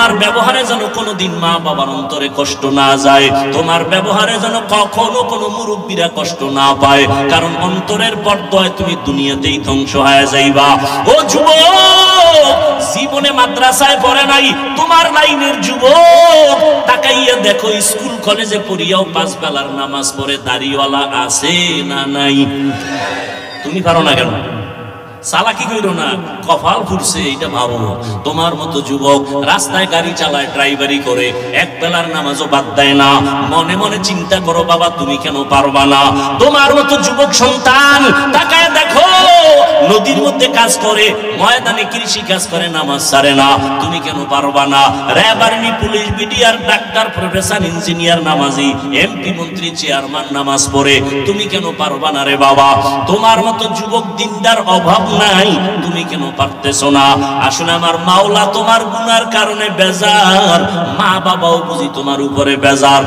তোমার ব্যবহারে যেন কোনোদিন মা বাবার অন্তরে কষ্ট না যায়, তোমার ব্যবহারে যেন কখনো কোনো মুরব্বীরা কষ্ট না পায়, কারণ অন্তরের পর্দায় তুমি দুনিয়াতেই ধ্বংস হয়ে যাইবা। ও যুবক, জীবনে মাদ্রাসায় পড়ে নাই তোমার লাইনের যুবক, তাকাইয়া দেখো স্কুল কলেজে পড়িয়াও 5 বেলার নামাজ পড়ে দাড়িওয়ালা আছে না নাই? তুমি পারো না কেন? চালাকি কইরো না, কপাল ফুরছে এটা ভাবো। তোমার মতো যুবক রাস্তায় গাড়ি চালায়, ড্রাইভারি করে, এক বেলার নামাজও বাদ দেয় না। মনে মনে চিন্তা করো বাবা তুমি কেন পারবা না? তোমার মতো যুবক সন্তান তাকায় দেখো নদীর মধ্যে কাজ করে, ময়দানে কৃষি কাজ করে, নামাজ ছাড়ে না। তুমি কেন পারবা না? RAB, army, police, BDR, doctor, professor, engineer নামাজি, এমপি, মন্ত্রী, চেয়ারম্যান নামাজ পড়ে, তুমি কেন পারবা না রে বাবা? তোমার মতো যুবক দিনদার অভাব নাই, তুমি কেন পারতেছো না? আসলে আমার মাওলা তোমার গুনার কারণে বেজার, মা বাবাও বুঝি তোমার উপরে বেজার।